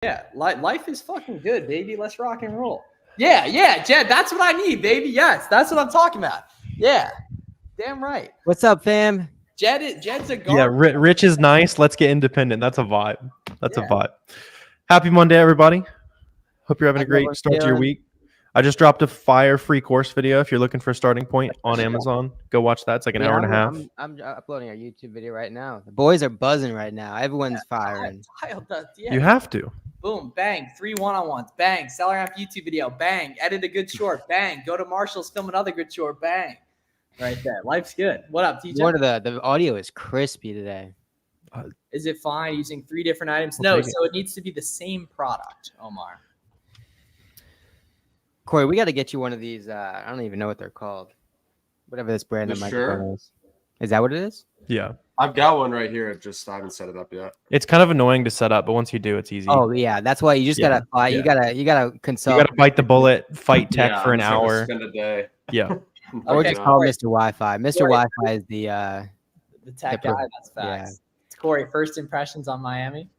Yeah, life is fucking good, baby. Let's rock and roll. Yeah, Jed, that's what I need, baby. Yes, that's what I'm talking about. Yeah, damn right. What's up, fam? Jed's a guard. Yeah, Rich is nice. Let's get independent. That's a vibe. That's a vibe. Happy Monday, everybody. Hope you're having a great start to your week. I just dropped a fire free course video. If you're looking for a starting point on Amazon, go watch that. It's like an hour and a half. I'm uploading our YouTube video right now. The boys are buzzing right now. Everyone's firing. You have to. Boom, bang, 3 one-on-ones, bang, seller amp YouTube video, bang, edit a good short, bang, go to Marshall's, film another good short, bang. Right there. Life's good. What up, TJ? The audio is crispy today. Is it fine using 3 different items? No, so it needs to be the same product, Omar. Corey, we got to get you one of these. I don't even know what they're called. Whatever this brand of microphone is. Is that what it is? Yeah. I've got one right here. I haven't set it up yet. It's kind of annoying to set up, but once you do, it's easy. Oh yeah, that's why you just gotta fly. You gotta consult. You gotta bite the bullet, fight tech for an hour. Spend a day. Yeah. Or just call Mr. Wi-Fi. Mr. Wi-Fi is the tech guy. That's facts. Yeah. Corey, first impressions on Miami?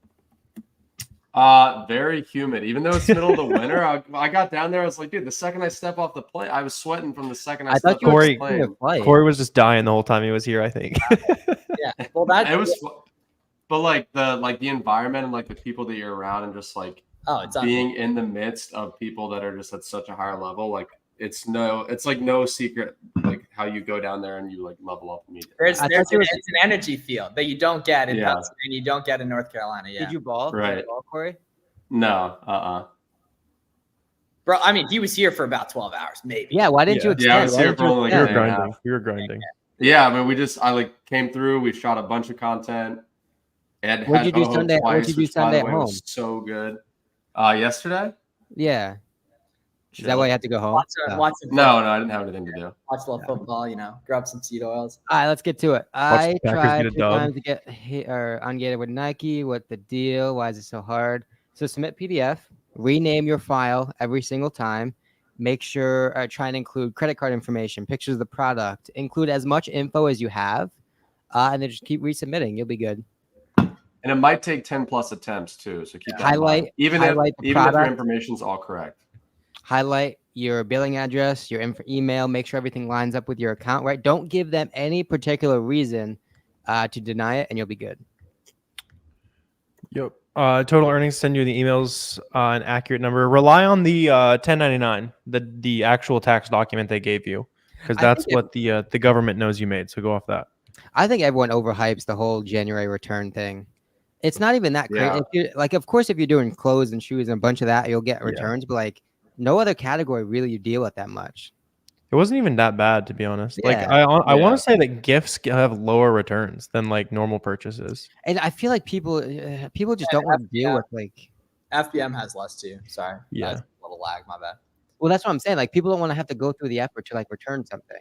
Very humid. Even though it's middle of the winter, I got down there. I was like, dude, the second I step off the plane, I was sweating from the second I stepped off the plane. Corey was just dying the whole time he was here, I think. Yeah. Well, it was, but like the environment and like the people that you're around and just like being in the midst of people that are just at such a higher level, like it's like no secret like how you go down there and you like level up immediately. It's an energy field that you don't get in Pennsylvania, you don't get in North Carolina. Yeah. Did you ball? Right. Did you ball, Corey? No. Bro, I mean, he was here for about 12 hours, maybe. Yeah, why didn't you extend? Yeah, I was here for only like we were grinding. Yeah, I mean, I like came through. We shot a bunch of content. What'd you do Sunday? What'd you do Sunday at home? Was so good. Yesterday? Yeah. Is that why you had to go home? No, I didn't have anything to do. Watch a little football, grab some seed oils. All right, let's get to it. I tried 2 times to get ungated with Nike. What the deal? Why is it so hard? So submit PDF, rename your file every single time. Make sure, try and include credit card information, pictures of the product, include as much info as you have, and then just keep resubmitting. You'll be good. And it might take 10 plus attempts too. So keep that highlight, in mind. Even if your information's all correct. Highlight your billing address, your email, make sure everything lines up with your account, right? Don't give them any particular reason to deny it, and you'll be good. Yep. Total earnings, send you the emails, an accurate number. Rely on the 1099, the actual tax document they gave you, because that's what the government knows you made. So go off that. I think everyone overhypes the whole January return thing. It's not even that crazy. Like, of course, if you're doing clothes and shoes and a bunch of that, you'll get returns. But like, no other category really you deal with that much. It wasn't even that bad, to be honest. Yeah. Like I want to say that gifts have lower returns than like normal purchases. And I feel like people just don't want to deal with like FBM has less too. Sorry. Yeah. That's a little lag. My bad. Well, that's what I'm saying. Like people don't want to have to go through the effort to like return something.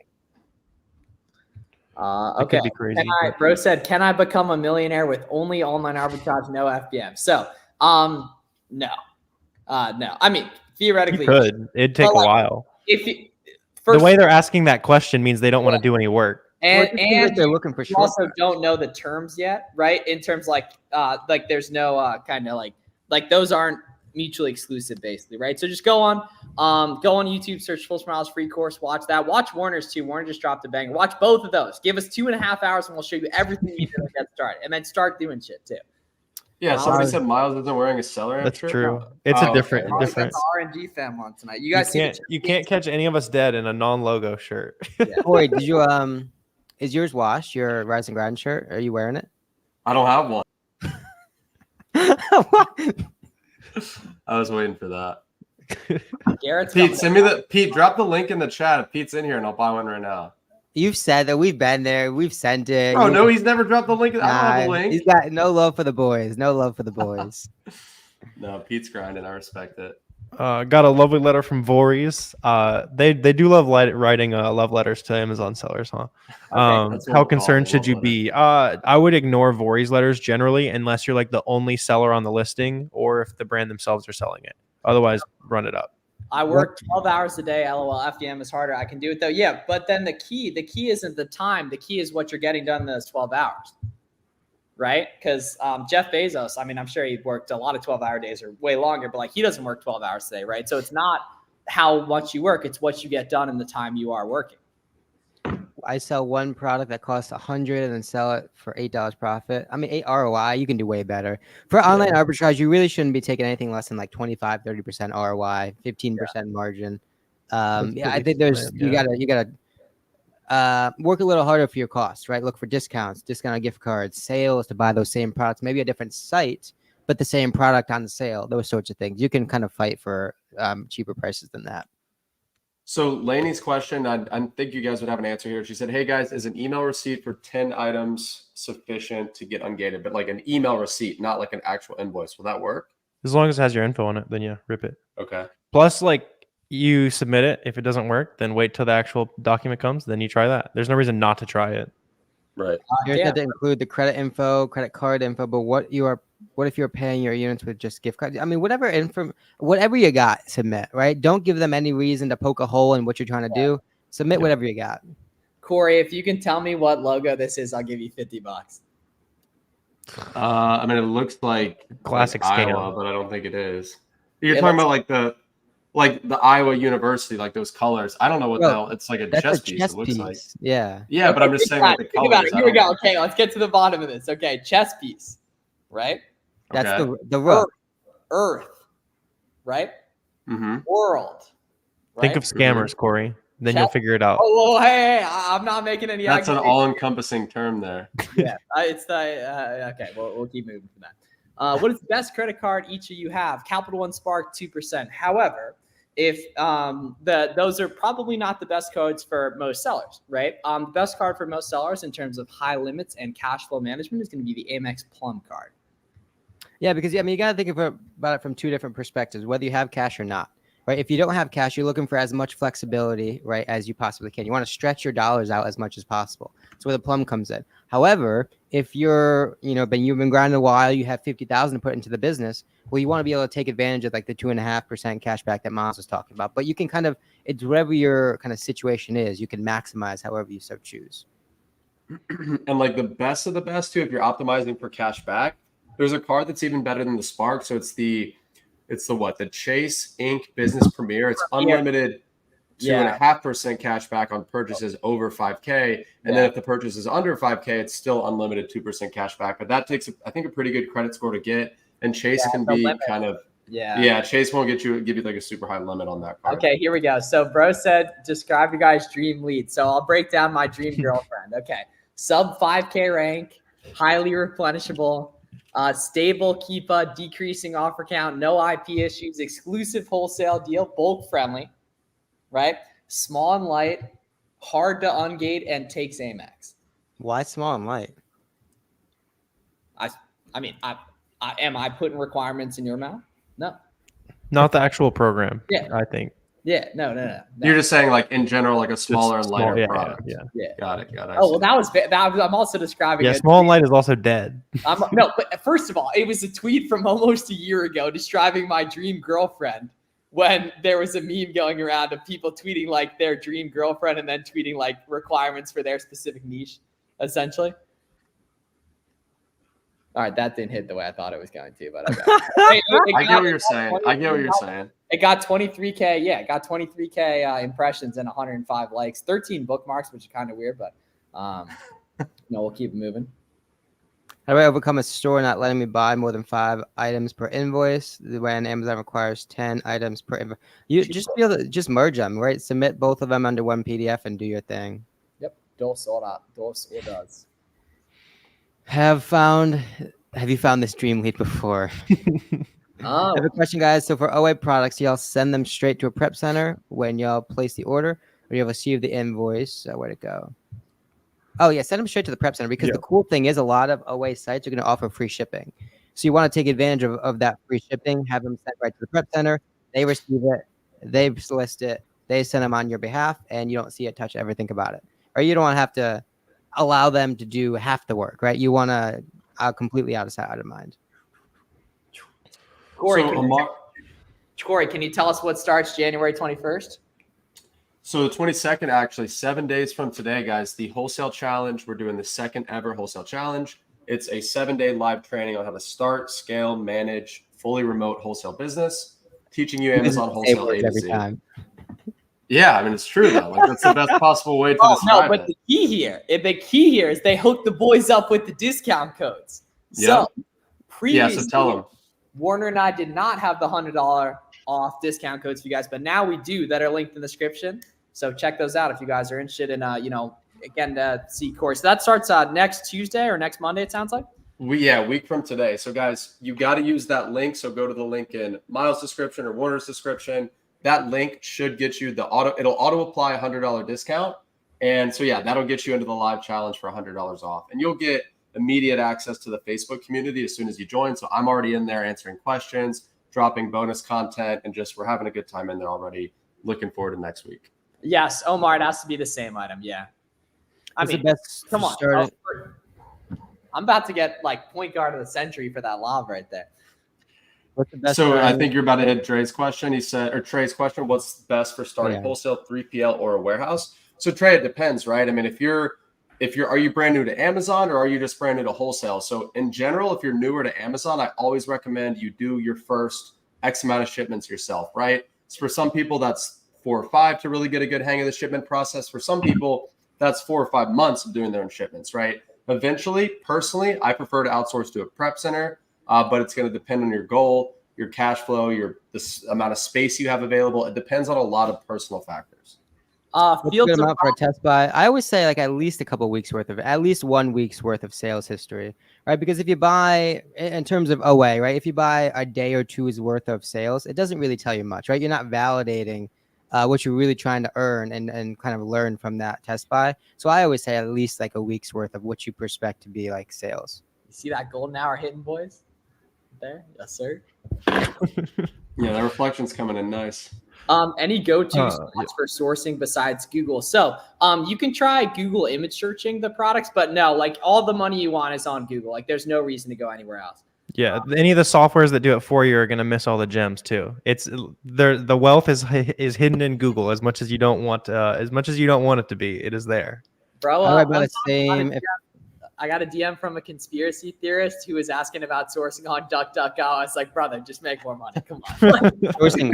Okay. Could be crazy. Bro said, "Can I become a millionaire with only online arbitrage, no FBM?" So, no. I mean, theoretically, you could. It'd take a while. If you, the way they're asking that question means they don't want to do any work. And they're looking for you also don't know the terms yet, right? In terms like there's no kind of like those aren't mutually exclusive, basically, right? So just go on YouTube, search Flips4Miles free course, watch that. Watch Warner's too. Warner just dropped a banger. Watch both of those. Give us 2.5 hours and we'll show you everything you need to get started, and then start doing shit too. Yeah, somebody said Miles isn't wearing a seller. That's true. It's a different. RNG fam on tonight. You guys you can't catch any of us dead in a non-logo shirt. Corey, did you is yours washed? Your Rise and Grind shirt? Are you wearing it? I don't have one. I was waiting for that. Garrett's Pete, drop the link in the chat if Pete's in here, and I'll buy one right now. You've said that. We've been there. We've sent it. Oh, no, he's never dropped the link. I don't have the link. He's got no love for the boys. No love for the boys. No, Pete's grinding. I respect it. Got a lovely letter from Voorhees. They do love writing love letters to Amazon sellers, huh? How concerned should you be? I would ignore Voorhees letters generally, unless you're like the only seller on the listing, or if the brand themselves are selling it. Otherwise, run it up. I work 12 hours a day. LOL. FDM is harder. I can do it though. Yeah, but then the key isn't the time. The key is what you're getting done in those 12 hours. right? Because Jeff Bezos, I mean, I'm sure he worked a lot of 12-hour days or way longer, but like he doesn't work 12 hours a day, right? So it's not how much you work, it's what you get done in the time you are working. I sell one product that costs $100 and then sell it for $8 profit. I mean, 8 ROI, you can do way better. For online arbitrage, you really shouldn't be taking anything less than like 25, 30% ROI, 15% margin. I think you gotta work a little harder for your costs, right? Look for discounts, discounted gift cards, sales to buy those same products, maybe a different site, but the same product on the sale, those sorts of things. You can kind of fight for cheaper prices than that. So Lainey's question, I think you guys would have an answer here. She said, hey guys, is an email receipt for 10 items sufficient to get ungated? But like an email receipt, not like an actual invoice. Will that work? As long as it has your info on it, then yeah, rip it. Okay. Plus, like you submit it. If it doesn't work, then wait till the actual document comes. Then you try that. There's no reason not to try it. Right. You have to include the credit info, credit card info, but what if you're paying your units with just gift cards? I mean, whatever you got, submit, right? Don't give them any reason to poke a hole in what you're trying to do. Submit whatever you got. Corey, if you can tell me what logo this is, I'll give you $50. I mean, it looks like classic Iowa, but I don't think it is. You're talking about like the Iowa University, like those colors. I don't know what the hell. It's like a chess piece. It looks like. Yeah. Yeah, but I'm just saying like the colors. Here we go. Okay, let's get to the bottom of this. Okay, chess piece, right? That's the rook. Earth, right? Mm-hmm. World. Right? Think of scammers, Corey. Then you'll figure it out. Oh, well, hey, I'm not making any. That's an all-encompassing term there. Yeah, it's the okay. We'll keep moving from that. What is the best credit card each of you have? Capital One Spark 2%. However, if those are probably not the best codes for most sellers, right? The best card for most sellers in terms of high limits and cash flow management is going to be the Amex Plum card. Yeah, because I mean, you got to think about it from two different perspectives, whether you have cash or not, right? If you don't have cash, you're looking for as much flexibility, right, as you possibly can. You want to stretch your dollars out as much as possible. That's where the Plum comes in. However, if you've been grinding a while, you have $50,000 to put into the business. Well, you want to be able to take advantage of like the 2.5% cash back that Miles was talking about. But you can it's whatever your kind of situation is, you can maximize however you so choose. And like the best of the best too, if you're optimizing for cash back, there's a card that's even better than the Spark. So it's the Chase Inc. Business Premier. It's unlimited 2.5% cash back on purchases over 5K. And then if the purchase is under 5K, it's still unlimited 2% cash back. But that takes, I think, a pretty good credit score to get. And Chase can be kind of, Chase won't give you like a super high limit on that card. Okay, here we go. So bro said, describe your guys' dream lead. So I'll break down my dream girlfriend. Okay. Sub 5K rank, highly replenishable, stable Keepa, decreasing offer count, no IP issues, exclusive wholesale deal, bulk friendly, right? Small and light, hard to ungate, and takes Amex. Why small and light? I mean, am I putting requirements in your mouth? No. Not the actual program. Yeah. I think. Yeah. No. You're just saying like in general, like a smaller and lighter product. Yeah. Got it. Oh, well, I'm also describing. Yeah, small and light is also dead. No, but first of all, it was a tweet from almost a year ago describing my dream girlfriend when there was a meme going around of people tweeting like their dream girlfriend and then tweeting like requirements for their specific niche, essentially. All right, that didn't hit the way I thought it was going to, but okay. I get what you're saying. It got 23K. Yeah, it got 23K impressions and 105 likes, 13 bookmarks, which is kind of weird, but we'll keep it moving. How do I overcome a store not letting me buy more than 5 items per invoice when Amazon requires 10 items per invoice? You just merge them, right? Submit both of them under one PDF and do your thing. Yep. Dos orders. Have you found this dream lead before? I have a question, guys. So for OA products, y'all send them straight to a prep center when y'all place the order, or you'll receive the invoice. Where'd it go? Oh, yeah, send them straight to the prep center because the cool thing is a lot of OA sites are going to offer free shipping. So you want to take advantage of that free shipping, have them sent right to the prep center. They receive it, they list it, they send them on your behalf, and you don't see it, touch it, ever think about it. Or you don't want to have to allow them to do half the work, right? You want to completely out of sight, out of mind. Corey, can you tell us what starts January 21st? So the 22nd, actually, 7 days from today, guys, the wholesale challenge. We're doing the second ever wholesale challenge. It's a 7-day live training on how to start, scale, manage fully remote wholesale business, teaching you Amazon wholesale A to Z. Yeah, I mean, it's true though. Like that's the best possible way to describe it. The key here is they hook the boys up with the discount codes. So previously, so tell them. Warner and I did not have the $100 off discount codes for you guys, but now we do that are linked in the description. So check those out if you guys are interested in, again, to see course. That starts next Tuesday or next Monday, it sounds like. Week from today. So guys, you got to use that link. So go to the link in Miles' description or Warner's description. That link should get you it'll auto apply $100 discount. And so, that'll get you into the live challenge for $100 off. And you'll get immediate access to the Facebook community as soon as you join. So I'm already in there answering questions, dropping bonus content, and we're having a good time in there already. Looking forward to next week. Yes, Omar, it has to be the same item. Yeah. Come on. I'm about to get point guard of the century for that lob right there. What's the best? So I think you're about to hit Trey's question. Trey's question, what's best for starting wholesale, 3PL, or a warehouse? So Trey, it depends, right? I mean, are you brand new to Amazon or are you just brand new to wholesale? So in general, if you're newer to Amazon, I always recommend you do your first X amount of shipments yourself, right? So for some people, that's 4 or 5 to really get a good hang of the shipment process. For some people, that's 4 or 5 months of doing their own shipments, right? Eventually, personally, I prefer to outsource to a prep center. But it's going to depend on your goal, your cash flow, the amount of space you have available. It depends on a lot of personal factors. Field amount for a test buy. I always say at least at least 1 week's worth of sales history, right? Because if you buy in terms of OA, right? If you buy a day or two's worth of sales, it doesn't really tell you much, right? You're not validating what you're really trying to earn and kind of learn from that test buy. So I always say at least a week's worth of what you expect to be sales. You see that golden hour hitting, boys? There, yes, sir. The reflection's coming in nice. Any go-to spots for sourcing besides Google? So, you can try Google image searching the products, but no, all the money you want is on Google. There's no reason to go anywhere else. Yeah, any of the softwares that do it for you are going to miss all the gems too. The wealth is hidden in Google as much as you don't want it to be. It is there. Bro, I got a DM from a conspiracy theorist who was asking about sourcing on DuckDuckGo. I was like, brother, just make more money. Come on. Sourcing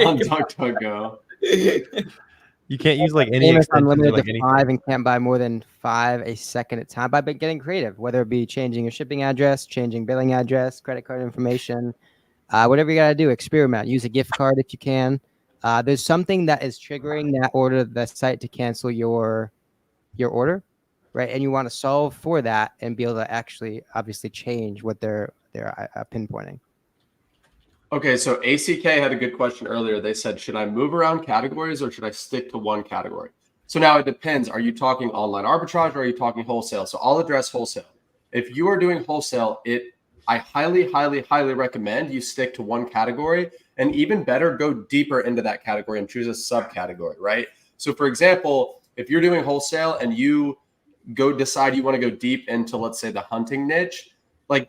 on DuckDuckGo. You can't use any unlimited to 5 and can't buy more than 5 a second at a time by getting creative, whether it be changing your shipping address, changing billing address, credit card information, whatever you got to do, experiment. Use a gift card if you can. There's something that is triggering that order, the site to cancel your order. Right, and you want to solve for that and be able to actually, obviously, change what they're pinpointing. Okay, so ACK had a good question earlier. They said, should I move around categories or should I stick to one category? So now it depends. Are you talking online arbitrage or are you talking wholesale? So I'll address wholesale. If you are doing wholesale, I highly, highly, highly recommend you stick to one category, and even better, go deeper into that category and choose a subcategory, right? So for example, if you're doing wholesale and you decide you want to go deep into, let's say, the hunting niche,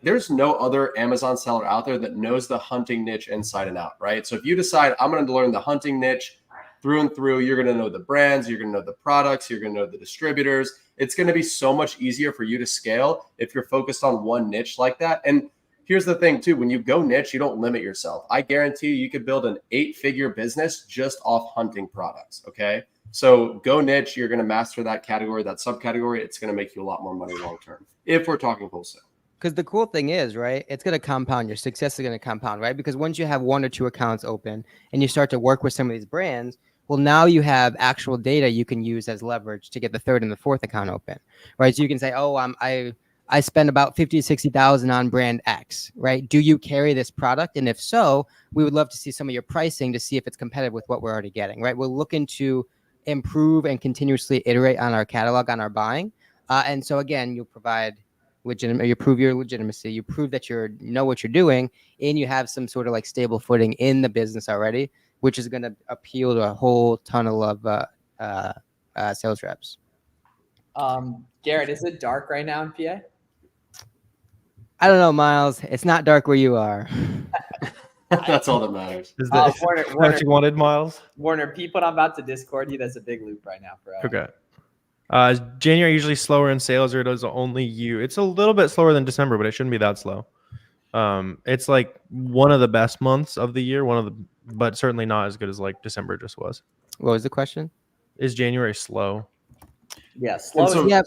there's no other Amazon seller out there that knows the hunting niche inside and out, right? So if you decide I'm going to learn the hunting niche through and through, you're going to know the brands, you're going to know the products, you're going to know the distributors. It's going to be so much easier for you to scale if you're focused on one niche like that. And here's the thing too, when you go niche, you don't limit yourself. I guarantee you could build an 8-figure business just off hunting products, okay? So go niche, you're going to master that category, that subcategory. It's going to make you a lot more money long-term if we're talking wholesale. Because the cool thing is, right, it's going to compound. Your success is going to compound, right? Because once you have 1 or 2 accounts open and you start to work with some of these brands, well, now you have actual data you can use as leverage to get the 3rd and the 4th account open, right? So you can say, I spend about $50,000 to $60,000 on brand X, right? Do you carry this product? And if so, we would love to see some of your pricing to see if it's competitive with what we're already getting, right? We're looking to improve and continuously iterate on our catalog, on our buying. And so again, you provide you prove your legitimacy, you prove that you know what you're doing, and you have some sort of stable footing in the business already, which is going to appeal to a whole ton of sales reps. Garrett, is it dark right now in PA? I don't know, Miles. It's not dark where you are. That's all that matters. Is that what you wanted, Miles? Warner, Pete, what I'm about to Discord you, there's a big loop right now for Okay. Is January usually slower in sales, or does only you? It's a little bit slower than December, but it shouldn't be that slow. It's like one of the best months of the year, but certainly not as good as like December just was. What was the question? Is January slow? Yeah, slow. So, yeah,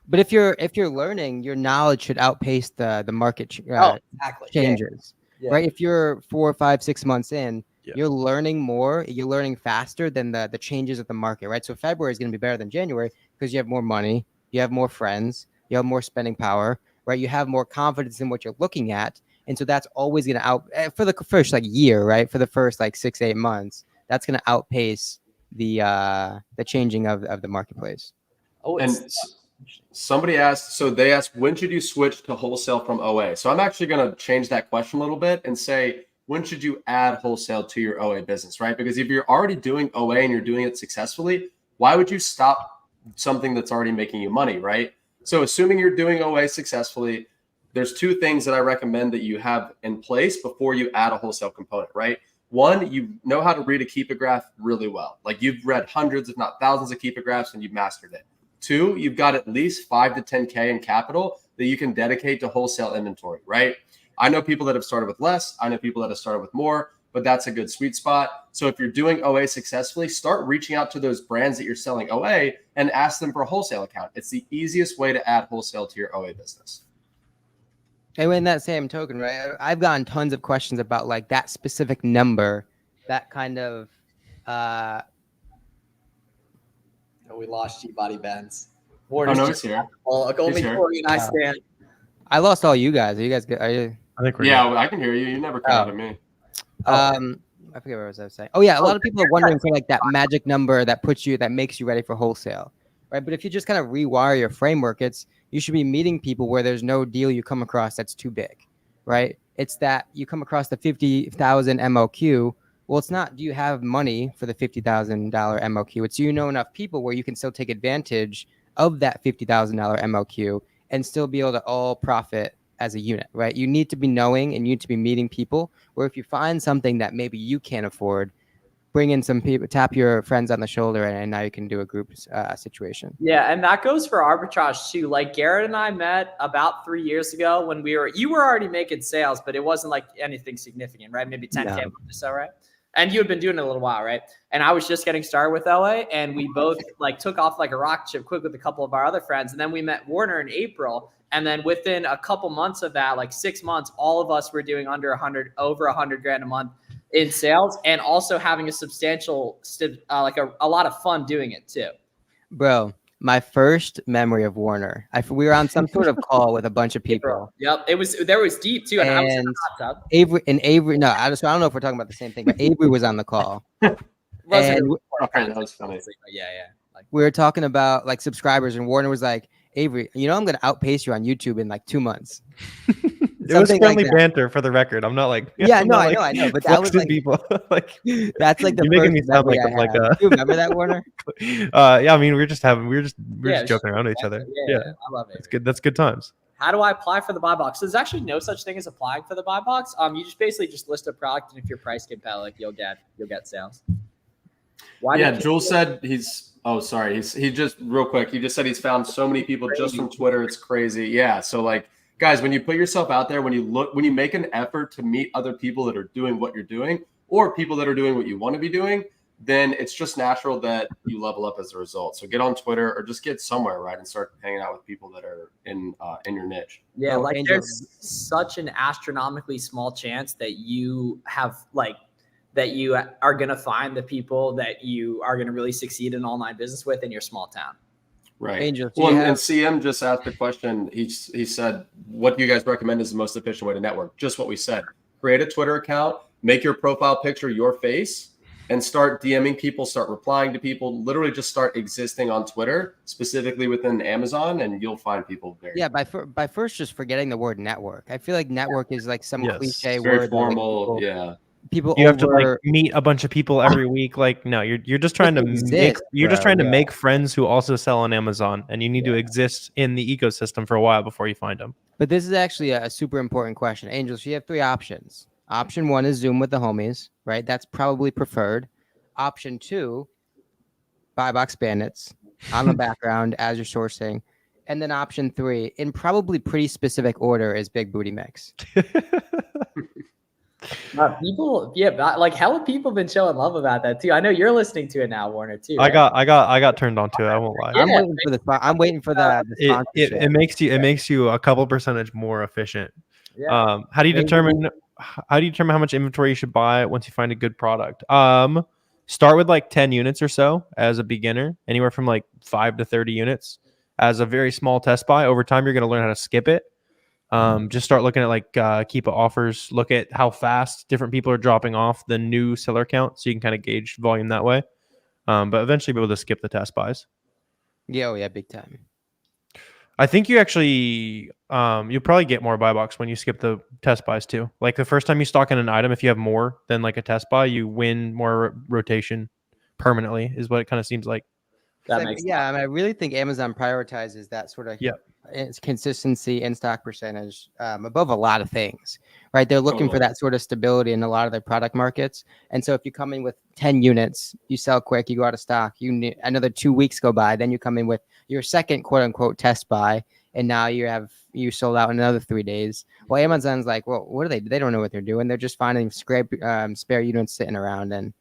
but if you're learning, your knowledge should outpace the market exactly. changes, right? If you're 4, 5, 6 months in, you're learning more, you're learning faster than the changes of the market, right? So February is going to be better than January because you have more money, you have more friends, you have more spending power, right? You have more confidence in what you're looking at. And so that's always going to for the first like year, right? For the first like 6, 8 months, that's going to outpace the changing of the marketplace. Oh, and somebody asked, they asked, when should you switch to wholesale from OA? So I'm actually going to change that question a little bit and say, when should you add wholesale to your OA business, right? Because if you're already doing OA and you're doing it successfully, why would you stop something that's already making you money, right? So assuming you're doing OA successfully, there's 2 things that I recommend that you have in place before you add a wholesale component, right? One, you know how to read a Keepa graph really well. Like you've read hundreds, if not thousands of Keepa graphs and you've mastered it. 2, you've got at least 5 to 10K in capital that you can dedicate to wholesale inventory, right? I know people that have started with less. I know people that have started with more, but that's a good sweet spot. So if you're doing OA successfully, start reaching out to those brands that you're selling OA and ask them for a wholesale account. It's the easiest way to add wholesale to your OA business. And in that same token, right, I've gotten tons of questions about like that specific number, that kind of. We lost G-Body Benz. No, he's here. Well, only Corey and I stand. I lost all you guys. Are you guys good? Are you? I think we're good. I can hear you. You never cut out of me. I forget what I was saying. Oh yeah, a lot of people are wondering for like that magic number that makes you ready for wholesale, right? But if you just kind of rewire your framework, you should be meeting people where there's no deal you come across that's too big, right? It's that you come across the 50,000 MOQ. Well, it's not, do you have money for the $50,000 MOQ? It's, do you know enough people where you can still take advantage of that $50,000 MOQ and still be able to all profit as a unit, right? You need to be knowing and you need to be meeting people where if you find something that maybe you can't afford, bring in some people, tap your friends on the shoulder, and now you can do a group situation. Yeah, and that goes for arbitrage too. Like Garrett and I met about 3 years ago when you were already making sales, but it wasn't like anything significant, right? Maybe 10K or so, right? And you had been doing it a little while, right? And I was just getting started with OA, and we both like took off like a rocket ship quick with a couple of our other friends. And then we met Warner in April. And then within a couple months of that, like 6 months, all of us were doing over 100 grand a month in sales, and also having a substantial, like a lot of fun doing it too. Bro, my first memory of Warner, we were on some sort of call with a bunch of people. Yep, there was deep too, and I was in the hot tub. Avery. No, I don't know if we're talking about the same thing, but Avery was on the call. That was funny. Yeah. Like, we were talking about like subscribers, and Warner was like, Avery, I'm going to outpace you on YouTube in like 2 months. It was friendly banter, for the record. I'm not like I know, but that was like people. Like that's like the you're making me sound like I'm like do you remember that, Warner? Yeah, I mean we were just joking around with each other. Yeah, I love it. It's good. That's good times. How do I apply for the buy box? There's actually no such thing as applying for the buy box. You just basically just list a product, and if your price compelling, you'll get sales. Jules said he's. Oh, sorry. He just real quick. He just said he's found so many people just from Twitter. It's crazy. Yeah. So like, guys, when you put yourself out there, when you make an effort to meet other people that are doing what you're doing, or people that are doing what you want to be doing, then it's just natural that you level up as a result. So get on Twitter or just get somewhere, right, and start hanging out with people that are in your niche. Yeah, like there's such an astronomically small chance that you have that you are going to find the people that you are going to really succeed in online business with in your small town. Right. Angel, and CM just asked the question. He said, what do you guys recommend is the most efficient way to network? Just what we said. Create a Twitter account, make your profile picture your face, and start DMing people, start replying to people. Literally just start existing on Twitter, specifically within Amazon, and you'll find people there. Yeah, by first just forgetting the word network. I feel like network is like some cliche very word. Formal, you have to like meet a bunch of people every week. Like, no, you're just trying to make friends who also sell on Amazon, and you need to exist in the ecosystem for a while before you find them. But this is actually a super important question. Angels, you have 3 options. Option 1 is Zoom with the homies, right? That's probably preferred. Option 2, buy box bandits. on the background as you're sourcing. And then option 3, in probably pretty specific order, is Big Booty Mix. People, like hella people have been showing love about that too. I know you're listening to it now, Warner, too. Right? I got turned on to it. I won't lie. I'm waiting for the sponsorship. It makes you a couple percentage more efficient. Yeah. How do you determine how much inventory you should buy once you find a good product? Start with like 10 units or so as a beginner, anywhere from like 5 to 30 units as a very small test buy. Over time, you're going to learn how to skip it. Just start looking at like Keepa offers. Look at how fast different people are dropping off the new seller count, so you can kind of gauge volume that way. But eventually, be able to skip the test buys. Yeah, big time. I think you actually you'll probably get more buy box when you skip the test buys too. Like the first time you stock in an item, if you have more than like a test buy, you win more rotation permanently. Is what it kind of seems like. That makes sense. I really think Amazon prioritizes that sort of consistency in stock percentage above a lot of things, right? They're looking for that sort of stability in a lot of their product markets. And so if you come in with 10 units, you sell quick, you go out of stock, you need another 2 weeks go by, then you come in with your second quote unquote test buy, and now you sold out in another 3 days. Well, Amazon's like, well, what are they? They don't know what they're doing. They're just finding spare units sitting around, and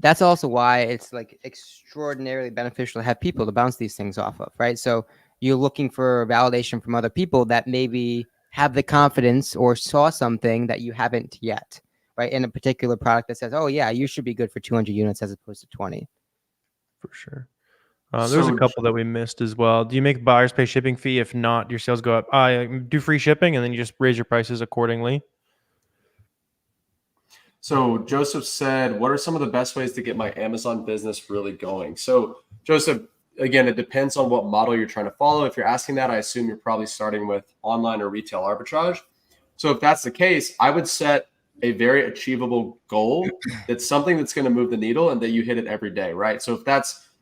that's also why it's like extraordinarily beneficial to have people to bounce these things off of, right? So you're looking for validation from other people that maybe have the confidence or saw something that you haven't yet, right? In a particular product that says, oh yeah, you should be good for 200 units as opposed to 20. For sure. There's a couple that we missed as well. Do you make buyers pay shipping fee? If not, your sales go up. Do free shipping, and then you just raise your prices accordingly. So Joseph said, what are some of the best ways to get my Amazon business really going? So Joseph, again, it depends on what model you're trying to follow. If you're asking that, I assume you're probably starting with online or retail arbitrage. So if that's the case, I would set a very achievable goal. That's something that's going to move the needle and that you hit it every day, right? So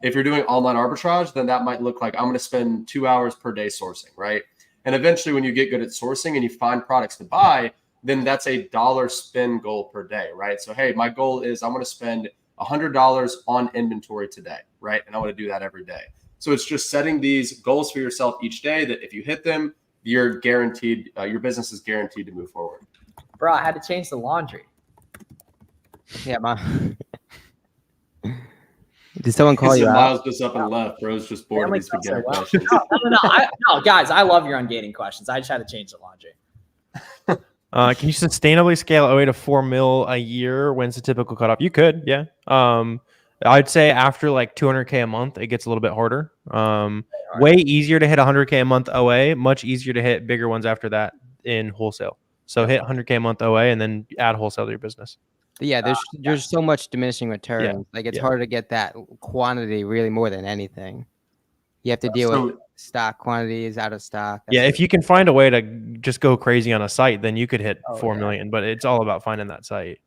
if you're doing online arbitrage, then that might look like I'm going to spend 2 hours per day sourcing, right? And eventually when you get good at sourcing and you find products to buy, then that's a dollar spend goal per day, right? So, hey, my goal is I'm going to spend $100 on inventory today, right? And I want to do that every day. So it's just setting these goals for yourself each day that if you hit them, you're guaranteed, your business is guaranteed to move forward. Bro, I had to change the laundry. Yeah, Mom. Did someone call you out? Miles just up and left. Bro's just bored of these beginner questions. No, guys, I love your ungating questions. I just had to change the laundry. Can you sustainably scale OA to 4 mil a year? When's the typical cutoff? You could, yeah. I'd say after like 200K a month, it gets a little bit harder. Way easier to hit 100K a month OA, much easier to hit bigger ones after that in wholesale. So hit 100K a month OA and then add wholesale to your business. Yeah, there's so much diminishing returns. Yeah. Like it's harder to get that quantity really more than anything. You have to deal with stock quantities, out of stock. If you can find a way to just go crazy on a site, then you could hit 4 million, but it's all about finding that site.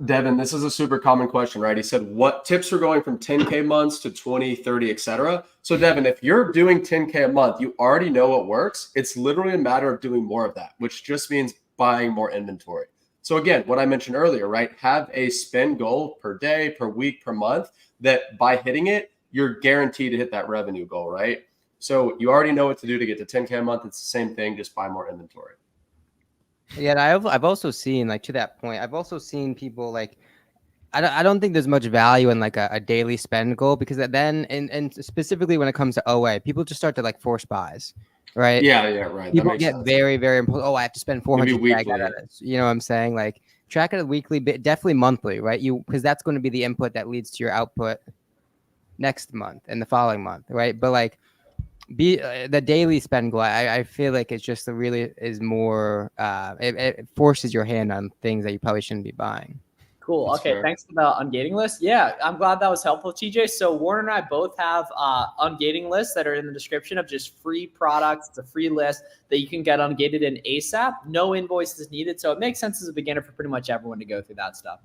Devin, this is a super common question, right? He said, what tips for going from 10K months to 20, 30, etc. So Devin, if you're doing 10K a month, you already know what works. It's literally a matter of doing more of that, which just means buying more inventory. So again, what I mentioned earlier, right? Have a spend goal per day, per week, per month that by hitting it, you're guaranteed to hit that revenue goal, right? So you already know what to do to get to 10K a month. It's the same thing, just buy more inventory. Yeah, I've also seen, like, to that point, I've also seen people like, I don't think there's much value in like a daily spend goal, because then, and specifically when it comes to OA, people just start to like force buys, right? Yeah, right. People get very, very important. Oh, I have to spend 400. You know what I'm saying? Like, track it weekly, but definitely monthly, right? Because that's going to be the input that leads to your output next month and the following month, right? But like, the daily spend goal, I feel like it's just really is more. It forces your hand on things that you probably shouldn't be buying. Cool. That's okay. fair. Thanks for the ungating list. Yeah, I'm glad that was helpful, TJ. So Warner and I both have ungating lists that are in the description of just free products. It's a free list that you can get ungated in ASAP. No invoices needed. So it makes sense as a beginner for pretty much everyone to go through that stuff.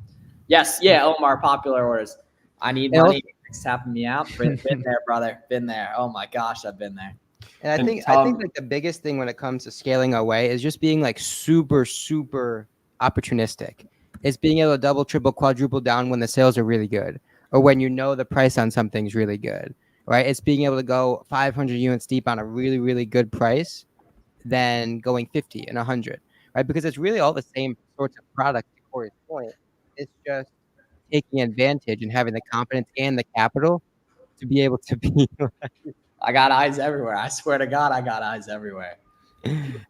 Yes. Yeah. Omar, popular orders. I need money. It's tapping me out. Been there, brother. Been there. Oh my gosh, I've been there. And I think like the biggest thing when it comes to scaling away is just being like super, super opportunistic. It's being able to double, triple, quadruple down when the sales are really good. or when you know the price on something's really good, right? It's being able to go 500 units deep on a really, really good price than going 50 and 100, right? Because it's really all the same sorts of product, to Corey's point. It's just taking advantage and having the confidence and the capital to be able to be. I got eyes everywhere. I swear to God, I got eyes everywhere.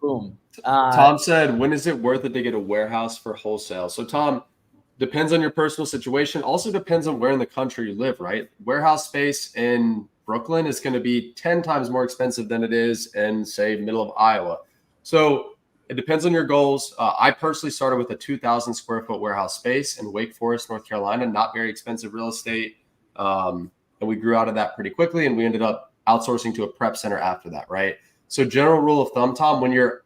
Boom. Tom said, when is it worth it to get a warehouse for wholesale? So Tom, depends on your personal situation. Also depends on where in the country you live, right? Warehouse space in Brooklyn is going to be 10 times more expensive than it is in, say, middle of Iowa. So it depends on your goals. I personally started with a 2,000 square foot warehouse space in Wake Forest, North Carolina, not very expensive real estate. And we grew out of that pretty quickly, and we ended up outsourcing to a prep center after that, right? So general rule of thumb, Tom, when your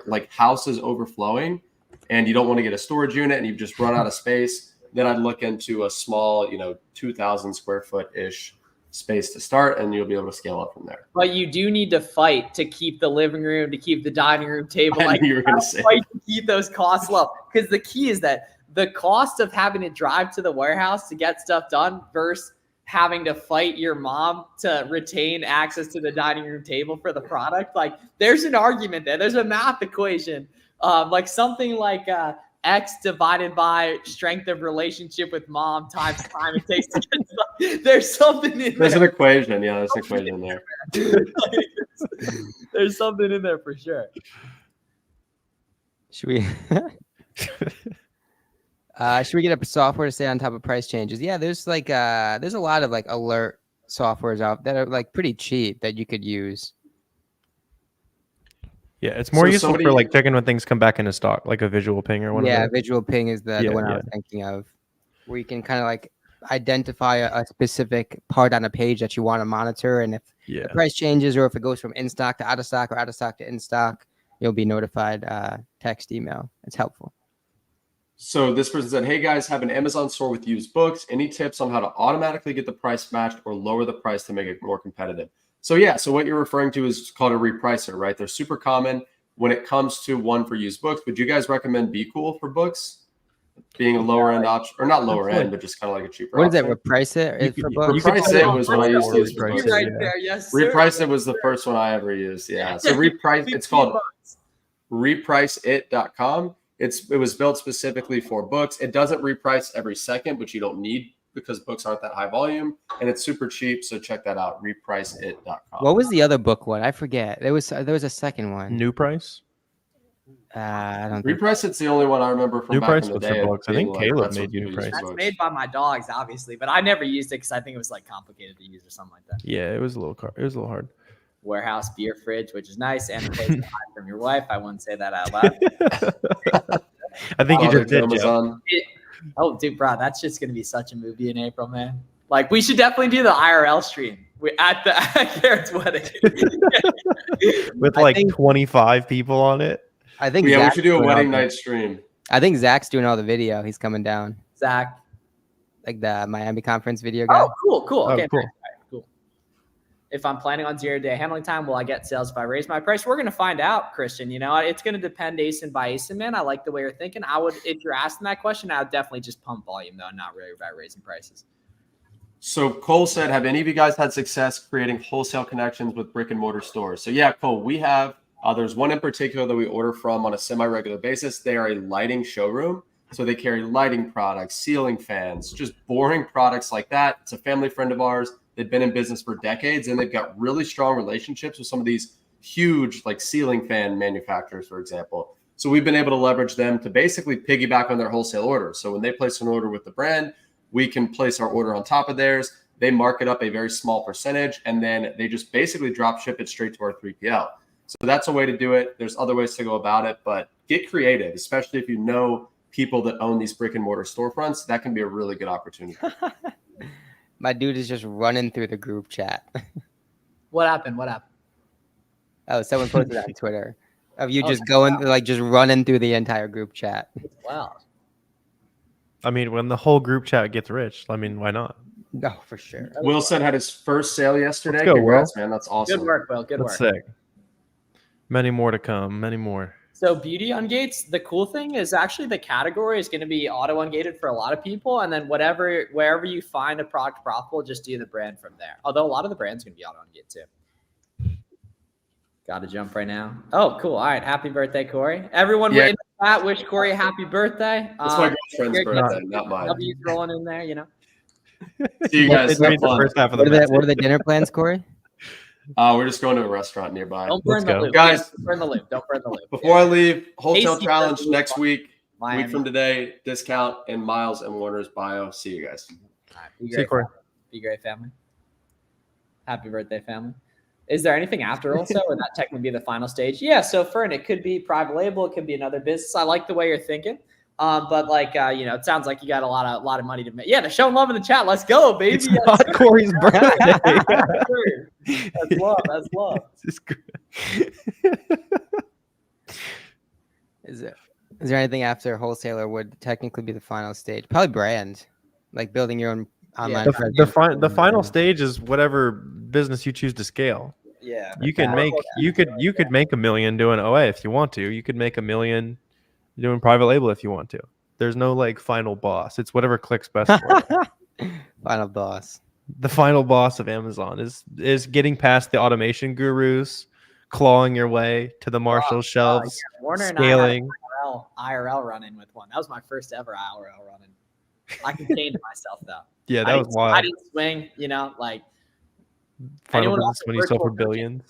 like house is overflowing and you don't want to get a storage unit and you've just run out of space, then I'd look into a small, 2,000 square foot-ish space to start, and you'll be able to scale up from there. But you do need to fight to keep the living room, to keep the dining room table. I knew you were going to say. Fight to keep those costs low. Because the key is that the cost of having to drive to the warehouse to get stuff done versus having to fight your mom to retain access to the dining room table for the product. Like, there's an argument there. There's a math equation, like something like X divided by strength of relationship with mom times time it takes to get stuff. There's something in there. There's an equation. Yeah, there's an equation there. There's something in there for sure. Should we get a software to stay on top of price changes? Yeah, there's there's a lot of like alert softwares out that are like pretty cheap that you could use. Yeah, it's more useful for like checking when things come back into stock, like a visual ping or one. Yeah, visual ping is the one I was thinking of, where you can kind of like identify a specific part on a page that you want to monitor, and if the price changes or if it goes from in stock to out of stock or out of stock to in stock, you'll be notified text, email. It's helpful. So this person said, hey guys, have an Amazon store with used books. Any tips on how to automatically get the price matched or lower the price to make it more competitive? So yeah, so what you're referring to is called a repricer, right? They're super common when it comes to one for used books. Would you guys recommend Be Cool for books? Being a lower end option, or not lower end, but just kind of like a cheaper option. What is that, reprice it for books? Reprice it was what I used to use for books. Right there, yes, sir. Reprice it was the first one I ever used, yeah. So reprice, it's called repriceit.com. It was built specifically for books. It doesn't reprice every second, but you don't need, because books aren't that high volume, and it's super cheap. So check that out, repriceit.com. What was the other book one? I forget. There was a second one. New Price. I don't. Reprice It's the only one I remember from New back Price in the was day. for books. I think Caleb made New Price. That's made by my dogs, obviously, but I never used it because I think it was like complicated to use or something like that. Yeah, it was a little hard. Warehouse beer fridge, which is nice, and a place to hide from your wife. I wouldn't say that out loud. I think you just did, Joe. Oh, dude, bro, that's just gonna be such a movie in April, man. Like, we should definitely do the IRL stream at Garrett's wedding with like 25 people on it. I think. Yeah, we should do a wedding night stream. I think Zach's doing all the video. He's coming down. Zach, like the Miami conference video guy. Oh, cool. Okay, cool. Nice. Cool. If I'm planning on 0-day handling time, will I get sales if I raise my price? We're gonna find out, Christian. It's gonna depend ASIN by ASIN, man. I like the way you're thinking. If you're asking that question, I would definitely just pump volume though, not really about raising prices. So Cole said, have any of you guys had success creating wholesale connections with brick and mortar stores? So yeah, Cole, we have. There's one in particular that we order from on a semi-regular basis. They are a lighting showroom. So they carry lighting products, ceiling fans, just boring products like that. It's a family friend of ours. They've been in business for decades, and they've got really strong relationships with some of these huge like ceiling fan manufacturers, for example. So we've been able to leverage them to basically piggyback on their wholesale orders. So when they place an order with the brand, we can place our order on top of theirs. They mark it up a very small percentage, and then they just basically drop ship it straight to our 3PL. So that's a way to do it. There's other ways to go about it, but get creative, especially if you know people that own these brick and mortar storefronts. That can be a really good opportunity. My dude is just running through the group chat. What happened? Oh, someone posted that on Twitter of you just going, like just running through the entire group chat. Wow. I mean, when the whole group chat gets rich, I mean, why not? No, for sure. Wilson had his first sale yesterday. Let's go, Congrats, man. That's awesome. Good work, Will. Good work. That's sick. Many more to come. Many more. So beauty ungates, the cool thing is actually the category is going to be auto ungated for a lot of people. And then wherever you find a product profitable, just do the brand from there. Although a lot of the brands going to be auto ungate too. Got to jump right now. Oh, cool. All right. Happy birthday, Corey. Everyone in the chat wish Corey a happy birthday. It's my girlfriend's birthday, not mine. W's rolling in there, you know. See you guys. The first half of what are the dinner plans, Corey? We're just going to a restaurant nearby. Don't burn the loop, guys. Don't burn the loop. Don't burn the loop. Before I leave, Hotel Tasty Challenge food. next week. Miami. Week from today, discount in Miles and Warner's bio. See you guys. All right, be great, family. Be great, family. Happy birthday, family. Is there anything after also, or that technically be the final stage? Yeah. So Fern, it could be private label. It could be another business. I like the way you're thinking. But like it sounds like you got a lot of money to make. Yeah, to show love in the chat. Let's go, baby. It's not Corey's birthday. That's love. That's love. Is there anything after wholesaler would technically be the final stage? Probably brand, like building your own online. The final stage is whatever business you choose to scale. Yeah, you could make $1 million doing OA if you want to. You could make $1 million doing private label if you want to. There's no like final boss. It's whatever clicks best for you. Final boss. The final boss of Amazon is getting past the automation gurus, clawing your way to the Marshall shelves, Warner scaling. And I had IRL run-in with one. That was my first ever IRL run-in. I contained myself though. Yeah, that was wild. I didn't swing, like final boss when you sell for billions.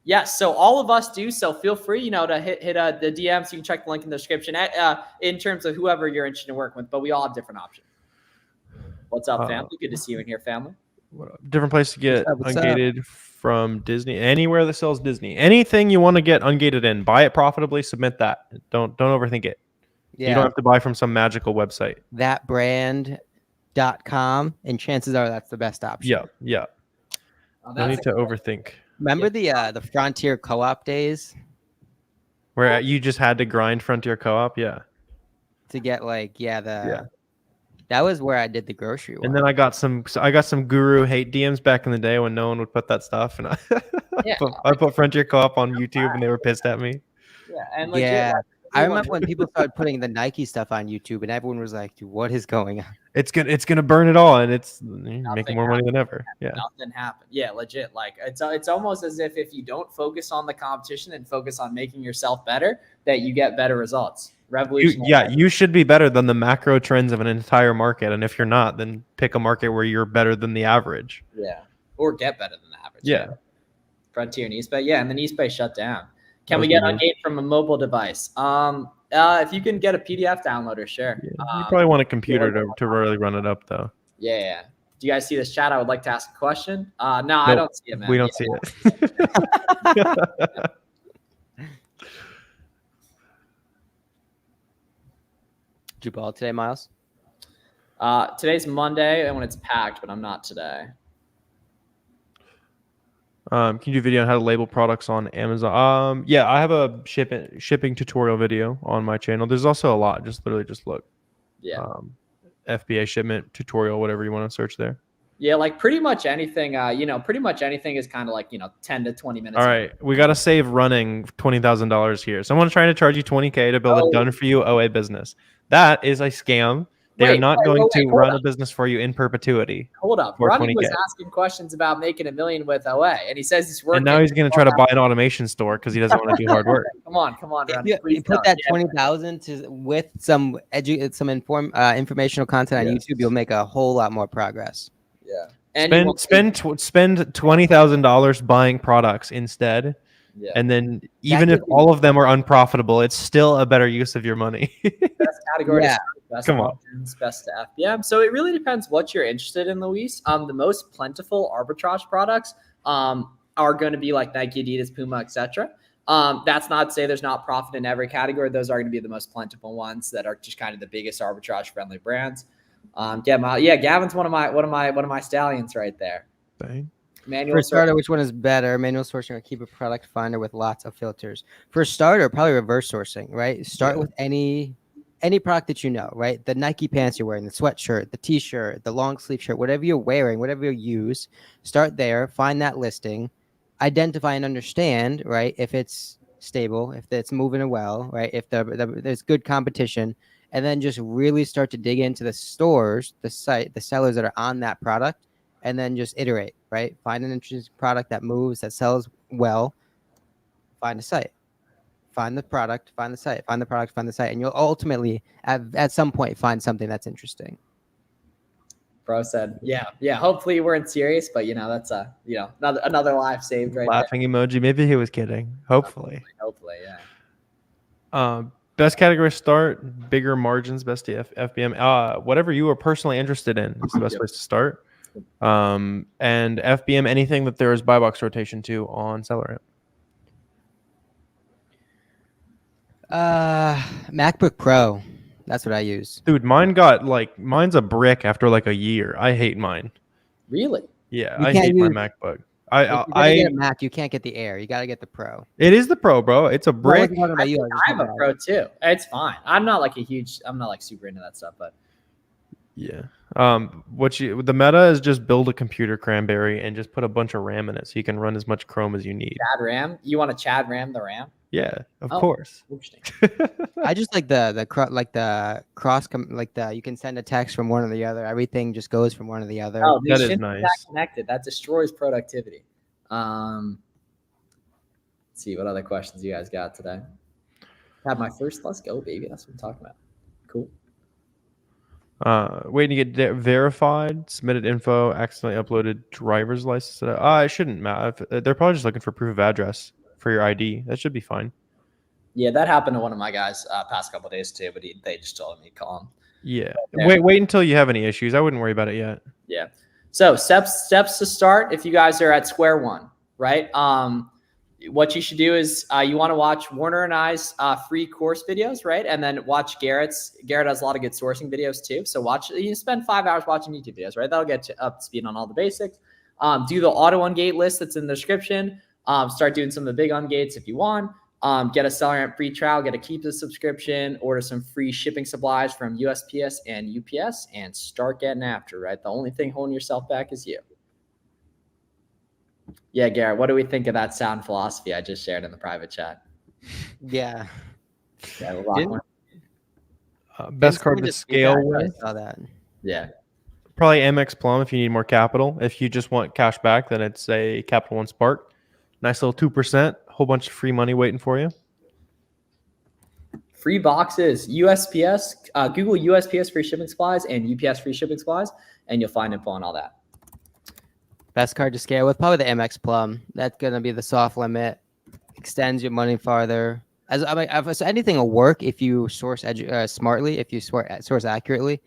Yes, so all of us do. So feel free, to hit the DMs. You can check the link in the description in terms of whoever you're interested in working with. But we all have different options. What's up, family? Good to see you in here, family. Different place to get ungated from Disney. Anywhere that sells Disney. Anything you want to get ungated in, buy it profitably. Submit that. Don't overthink it. Yeah. You don't have to buy from some magical website. Thatbrand.com, and chances are that's the best option. Yeah. No need to overthink. Remember the Frontier Co-op days? Where you just had to grind Frontier Co-op? Yeah. To get that was where I did the grocery one. And then I got some guru hate DMs back in the day when no one would put that stuff. And I put Frontier Co-op on YouTube and they were pissed at me. Yeah. And legit, I remember when people started putting the Nike stuff on YouTube and everyone was like, dude, what is going on? It's gonna burn it all, and it's making more money than ever. Yeah, nothing happened. Yeah, legit. Like it's almost as if you don't focus on the competition and focus on making yourself better, that you get better results. Revolutionary. You should be better than the macro trends of an entire market, and if you're not, then pick a market where you're better than the average. Yeah, or get better than the average. Yeah. Frontier and East Bay. Yeah, and then East Bay shut down. Can we get ungate from a mobile device? If you can get a PDF downloader, sure. Yeah, you probably want a computer to really run it up, though. Yeah. Do you guys see this chat? I would like to ask a question. No, nope, I don't see it, man. We don't see it. Did you ball today, Miles? Today's Monday, and when it's packed, but I'm not today. Can you do a video on how to label products on Amazon? Yeah, I have a shipping tutorial video on my channel. There's also a lot. Just look. Yeah. FBA shipment tutorial, whatever you want to search there. Yeah, like pretty much anything. Pretty much anything is kind of like 10 to 20 minutes. All right, we got to save running $20,000 here. Someone's trying to charge you $20K to build a done-for-you OA business. That is a scam. They're not going to run a business for you in perpetuity. Hold up. Ronnie was asking questions about making $1 million with OA, and he says he's working. And now he's going to try to buy an automation store because he doesn't want to do hard work. Come on, Ronnie. You put that $20,000 with some informational content on YouTube, you'll make a whole lot more progress. Yeah. And spend $20,000 buying products instead. Yeah. And then even if all of them are unprofitable, it's still a better use of your money. Best category. Yeah. Best options, best to FBM. So it really depends what you're interested in, Luis. The most plentiful arbitrage products are going to be like Nike, Adidas, Puma, etc. That's not to say there's not profit in every category. Those are going to be the most plentiful ones that are just kind of the biggest arbitrage friendly brands. Gavin's one of my stallions right there. Dang. For starter, which one is better? Manual sourcing or keep a product finder with lots of filters? For starter, probably reverse sourcing, right? Start with any product that you know, right? The Nike pants you're wearing, the sweatshirt, the t-shirt, the long sleeve shirt, whatever you're wearing, whatever you use, start there, find that listing, identify and understand, right? If it's stable, if it's moving well, right? If there's good competition, and then just really start to dig into the stores, the sellers that are on that product, and then just iterate, right? Find an interesting product that moves, that sells well. Find a site. Find the product, find the site, find the product, find the site, and you'll ultimately at some point find something that's interesting. Bro said, yeah. Hopefully you weren't serious, but that's another life saved right Laughing there. emoji. Maybe he was kidding. Hopefully, yeah. Best category start, bigger margins, best FBM. Whatever you are personally interested in is the best place to start. And FBM, anything that there is buy box rotation to on SellerAmp. MacBook Pro. That's what I use. Dude, mine's a brick after like a year. I hate mine. Really? Yeah, I hate my MacBook. If you gotta get a Mac, you can't get the Air. You gotta get the Pro. It is the Pro, bro. It's a brick. I have a Pro too. It's fine. I'm not like super into that stuff, but yeah. The meta is just build a computer cranberry and just put a bunch of RAM in it so you can run as much Chrome as you need. Chad RAM? You want to Chad RAM the RAM? Yeah, of course. Interesting. I just like the cross you can send a text from one to the other. Everything just goes from one to the other. Oh, that is nice. That connected. That destroys productivity. Let's see what other questions you guys got today. Had my first. Let's go, baby. That's what I'm talking about. Cool. Waiting to get verified, submitted info, accidentally uploaded driver's license. It shouldn't matter. They're probably just looking for proof of address for your ID. That should be fine. Yeah, that happened to one of my guys past couple of days too, but they just told me to call him. Yeah. Wait until you have any issues. I wouldn't worry about it yet. Yeah. So steps to start if you guys are at square one, right? What you should do is you want to watch Warner and I's free course videos, right? And then watch Garrett's. Garrett has a lot of good sourcing videos too. So spend 5 hours watching YouTube videos, right? That'll get you up to speed on all the basics. Do the auto ungate list that's in the description. Start doing some of the big ungates if you want. Get a SellerAmp free trial, get a keep the subscription, order some free shipping supplies from USPS and UPS, and start getting after, right? The only thing holding yourself back is you. Yeah, Garrett, what do we think of that sound philosophy I just shared in the private chat? Yeah. Best card to scale with. I saw that. Yeah. Probably MX Plum if you need more capital. If you just want cash back, then it's a Capital One Spark. Nice little 2%. Whole bunch of free money waiting for you. Free boxes, USPS, Google USPS free shipping supplies and UPS free shipping supplies, and you'll find info on all that. Best card to scale with, probably the MX Plum. That's gonna be the soft limit. Extends your money farther. So anything will work if you source smartly, if you source accurately.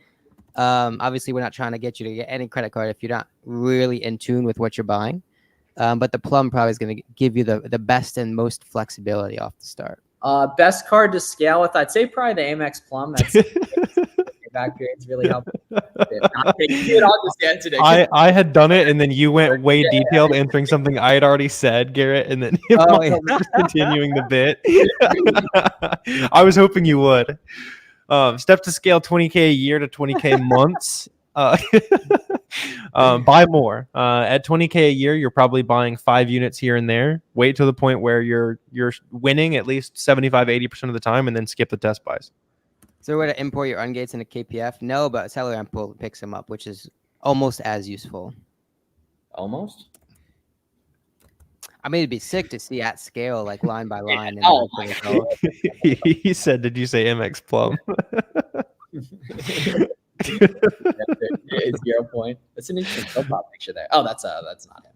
Obviously, we're not trying to get you to get any credit card if you're not really in tune with what you're buying. But the Plum probably is going to give you the best and most flexibility off the start. Best card to scale with, I'd say probably the Amex Plum. That's back period's really helpful. I had done it, and then you went way detailed, answering something I had already said, Garrett, and then just continuing the bit. I was hoping you would. Step to scale 20K a year to 20K months. Buy more. At 20K a year, you're probably buying 5 units here and there. Wait to the point where you're winning at least 75-80% of the time, and then skip the test buys. So we're to import your ungates into KPF? No, but SellerAmp picks them up, which is almost as useful. Almost? I mean, it'd be sick to see at scale, like line by line. He said, "Did you say MX Plum?" It's 0 point. That's an interesting profile picture there. Oh, that's not him. That's not him.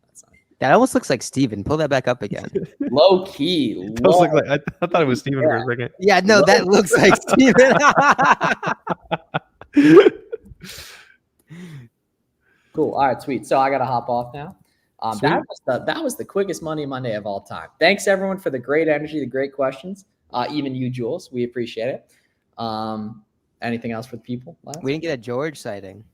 That almost looks like Steven. Pull that back up again. Low key. I thought it was Steven for a second. Yeah, no, that looks like Steven. Cool. All right, sweet. So I gotta hop off now. That was the quickest Money Monday of all time. Thanks everyone for the great energy, the great questions. Even you, Jules, we appreciate it. Anything else for the people? We didn't get a George sighting.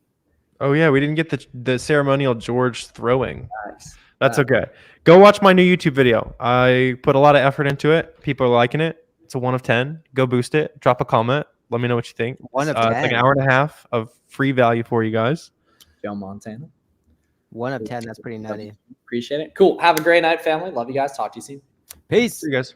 Oh yeah, we didn't get the ceremonial George throwing. Nice. That's okay. Go watch my new YouTube video. I put a lot of effort into it. People are liking it. It's a 1 of 10. Go boost it. Drop a comment. Let me know what you think. 1 of 10. It's like an hour and a half of free value for you guys. Joe Montana. 1 of 10. That's pretty nutty. Appreciate it. Cool. Have a great night, family. Love you guys. Talk to you soon. Peace. See you guys.